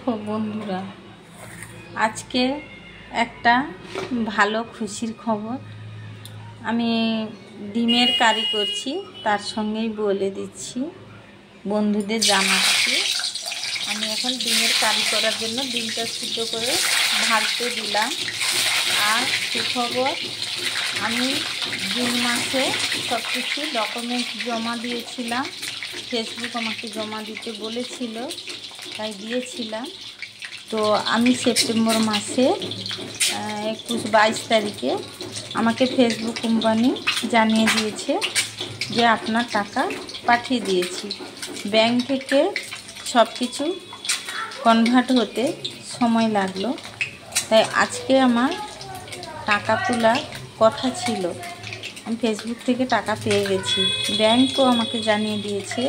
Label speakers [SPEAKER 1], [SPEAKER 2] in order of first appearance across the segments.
[SPEAKER 1] দেখো বন্ধুরা, আজকে একটা ভালো খুশির খবর। আমি ডিমের কারি করছি, তার সঙ্গেই বলে দিচ্ছি, বন্ধুদের জানাচ্ছি। আমি এখন ডিমের কারি করার জন্য ডিমটা সিদ্ধ করে ভাজতে দিলাম। আর সুখবর, আমি জুন মাসে সব কিছু ডকুমেন্টস জমা দিয়েছিলাম। ফেসবুক আমাকে জমা দিতে বলেছিল, তাই দিয়েছিলাম। তো আমি সেপ্টেম্বর মাসে 21-22 তারিখে আমাকে ফেসবুক কোম্পানি জানিয়ে দিয়েছে যে আপনার টাকা পাঠিয়ে দিয়েছি। ব্যাংক থেকে সব কিছু কনভার্ট হতে সময় লাগলো, তাই আজকে আমার টাকা তোলার কথা ছিল। আমি ফেসবুক থেকে টাকা পেয়ে গেছি, ব্যাংকও আমাকে জানিয়ে দিয়েছে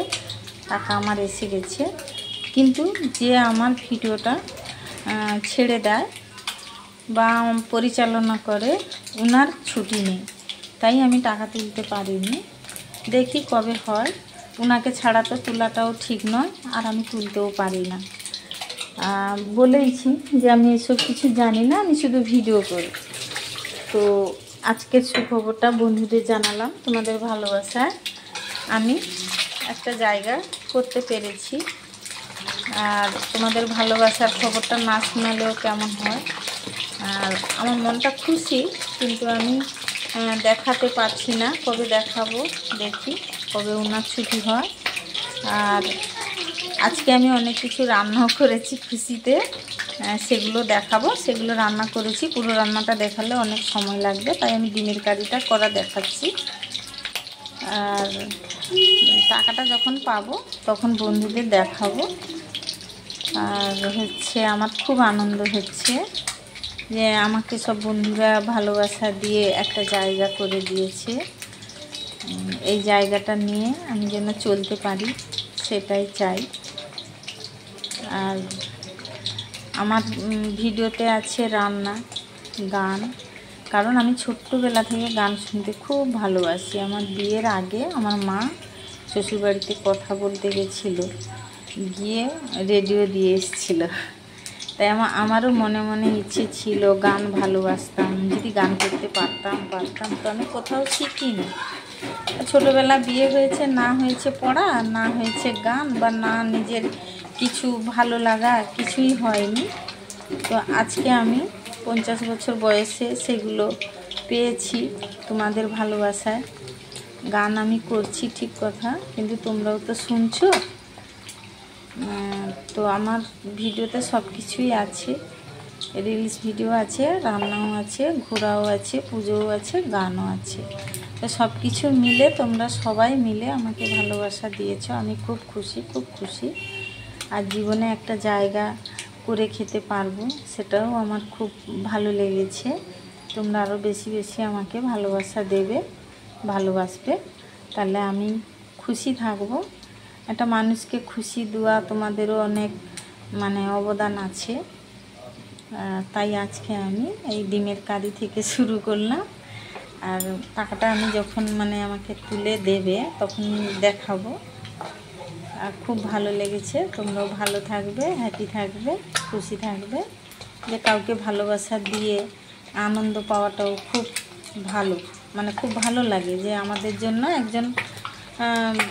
[SPEAKER 1] টাকা আমার এসে গেছে। কিন্তু যে আমার ভিডিওটা ছেড়ে দেয় বা পরিচালনা করে, ওনার ছুটি নেই, তাই আমি টাকা তুলতে পারিনি। দেখি কবে হয়। ওনাকে ছাড়া তো তোলাটাও ঠিক নয়, আর আমি তুলতেও পারি না। বলেইছি যে আমি এসব কিছু জানি না, আমি শুধু ভিডিও করি। তো আজকের সুখবরটা বন্ধুদের জানালাম। তোমাদের ভালোবাসায় আমি একটা জায়গা করতে পেরেছি। আর তোমাদের ভালোবাসার খবরটা না শোনালেও কেমন হয়। আর আমার মনটা খুশি, কিন্তু আমি দেখাতে পারছি না। কবে দেখাবো, দেখি কবে ওনার ছুটি হয়। আর আজকে আমি অনেক কিছু রান্নাও করেছি খুশিতে, সেগুলো দেখাবো। সেগুলো রান্না করেছি, পুরো রান্নাটা দেখালে অনেক সময় লাগবে, তাই আমি ডিমের কারিটা করা দেখাচ্ছি। আর টাকাটা যখন পাবো তখন বন্ধুদের দেখাবো। আর আমার খুব আনন্দ হচ্ছে যে আমাকে সব বন্ধুরা ভালোবাসা দিয়ে একটা জায়গা করে দিয়েছে। এই জায়গাটা নিয়ে আমি যেন চলতে পারি, সেটাই চাই। আর আমার ভিডিওতে আছে রান্না, গান, কারণ আমি ছোট্টবেলা থেকে গান শুনতে খুব ভালোবাসি। আমার বিয়ের আগে আমার মা শ্বশুরবাড়িতে কথা বলতে গেছিলো, গিয়ে রেডিও দিয়ে এসেছিলো। তাই আমারও মনে মনে ইচ্ছে ছিল, গান ভালোবাসতাম, যদি গান করতে পারতাম। তো আমি কোথাও শিখিনি। ছোটোবেলা বিয়ে হয়েছে, না হয়েছে পড়া, না হয়েছে গান, বা না নিজের কিছু ভালো লাগা, কিছুই হয়নি। তো আজকে আমি 50 বছর বয়সে সেগুলো পেয়েছি তোমাদের ভালোবাসায়। গান আমি করছি ঠিক কথা, কিন্তু তোমরাও তো শুনছো। তো আমার ভিডিওতে সব কিছুই আছে, রিলস ভিডিও আছে, রান্নাও আছে, ঘোরাও আছে, পুজোও আছে, গানও আছে। তো সব কিছু মিলে তোমরা সবাই মিলে আমাকে ভালোবাসা দিয়েছো, আমি খুব খুশি। আর জীবনে একটা জায়গা করে খেতে পারবো, সেটাও আমার খুব ভালো লেগেছে। তোমরা আরও বেশি আমাকে ভালোবাসা দেবে, ভালোবাসবে, তাহলে আমি খুশি থাকবো। একটা মানুষকে খুশি দেওয়া তোমাদেরও অনেক অবদান আছে। তাই আজকে আমি এই ডিমের কারি থেকে শুরু করলাম। আর টাকাটা আমি যখন আমাকে তুলে দেবে তখন দেখাবো। আর খুব ভালো লেগেছে। তোমরাও ভালো থাকবে, হ্যাপি থাকবে, খুশি থাকবে। যে কাউকে ভালোবাসা দিয়ে আনন্দ পাওয়াটাও খুব ভালো, খুব ভালো লাগে যে আমাদের জন্য একজন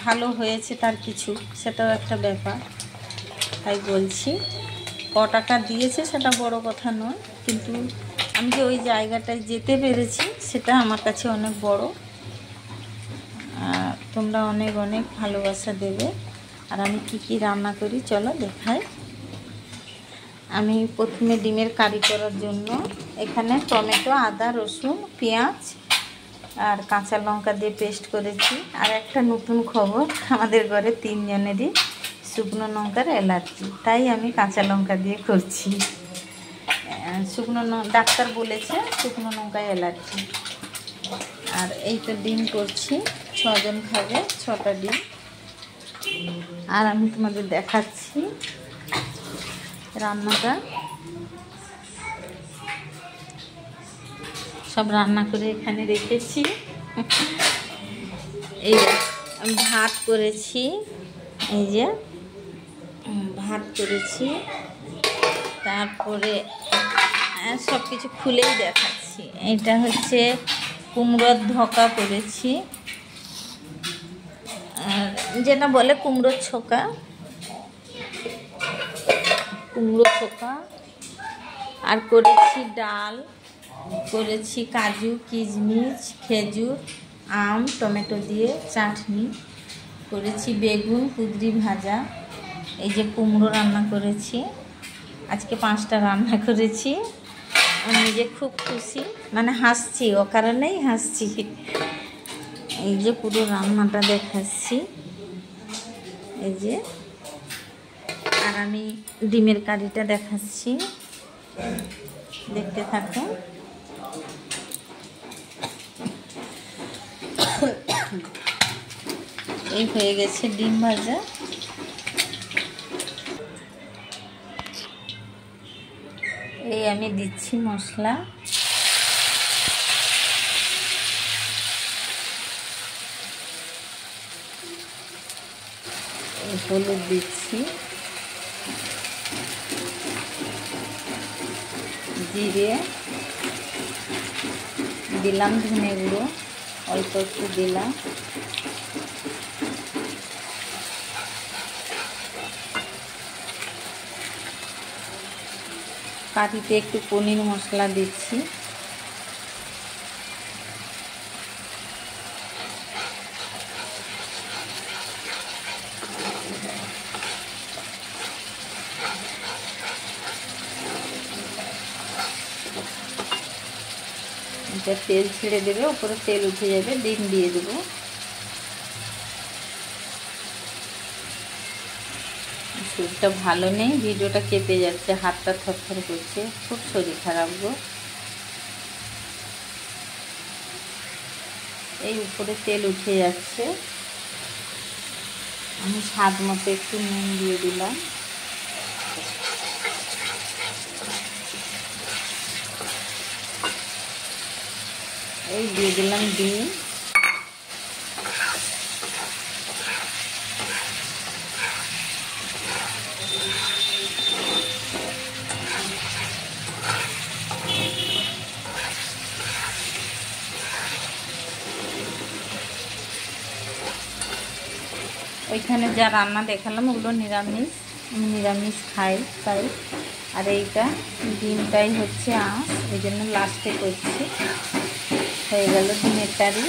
[SPEAKER 1] ভালো হয়েছে, তার কিছু, সেটাও একটা ব্যাপার। তাই বলছি, ক টাকা দিয়েছে সেটা বড় কথা নয়, কিন্তু আমি যে ওই জায়গাটায় যেতে পেরেছি সেটা আমার কাছে অনেক বড়। তোমরা অনেক ভালোবাসা দেবে। আর আমি কি রান্না করি চলো দেখাই। আমি প্রথমে ডিমের কারি করার জন্য এখানে টমেটো, আদা, রসুন, পেঁয়াজ আর কাঁচা লঙ্কা দিয়ে পেস্ট করেছি। আর একটা নতুন খবর, আমাদের ঘরে 3 জনেরই শুকনো লঙ্কার অ্যালার্জি, তাই আমি কাঁচা লঙ্কা দিয়ে করছি। ডাক্তার বলেছে শুকনো লঙ্কায় অ্যালার্জি। আর এই তো ডিম করছি, 6 জন খাবে, 6টা ডিম। আর আমি তোমাদের দেখাচ্ছি রান্নাটা। সব রান্না করে এখানে রেখেছি। এই ভাত করেছি, এই যে ভাত করেছি, তারপরে সব কিছু খুলেই দেখাচ্ছি। এটা হচ্ছে কুমড়োর ধোকা করেছি, আর যেটা বলে কুমড়োর ছোকা, আর করেছি ডাল, করেছি কাজু কিশমিশ খেজুর আম টমেটো দিয়ে চাটনি, করেছি বেগুন কুঁদরি ভাজা, এই যে কুমড়ো রান্না করেছি। আজকে 5টা রান্না করেছি। আমি নিজে খুব খুশি, মানে হাসছি, ও কারণেই হাসছি। এই যে পুরো রান্নাটা দেখাচ্ছি, এই যে। আর আমি ডিমের কারিটা দেখাচ্ছি, দেখতে থাকো। এই হয়ে গেছে ডিম ভাজা। এই আমি দিচ্ছি মশলা, হলুদ দিচ্ছি, জিরে দিলাম, ধনে গুঁড়ো অল্প একটু দিলাম, কাঠিতে একটু পনির মশলা দিচ্ছি, এটা তেল ছেড়ে দেবে, উপরে তেল উঠে যাবে, ডিম দিয়ে দেবো। শরীরটা ভালো নেই, ভিডিওটা কেঁপে যাচ্ছে, হাতটা থরথর করছে, খুব শরীর খারাপ গো। এই উপরে তেল উঠে যাচ্ছে, আমি স্বাদ মতো একটু নুন দিয়ে দিলাম, এই দিয়ে দিলাম ডিম, ওইখানে যা রান্না দেখালাম ওগুলো নিরামিষ, আমি নিরামিষ খাই তাই। আর এইটা ডিমটাই হচ্ছে আঁশ, এই জন্য লাস্টে করছি। হয়ে গেল ডিমের কারি।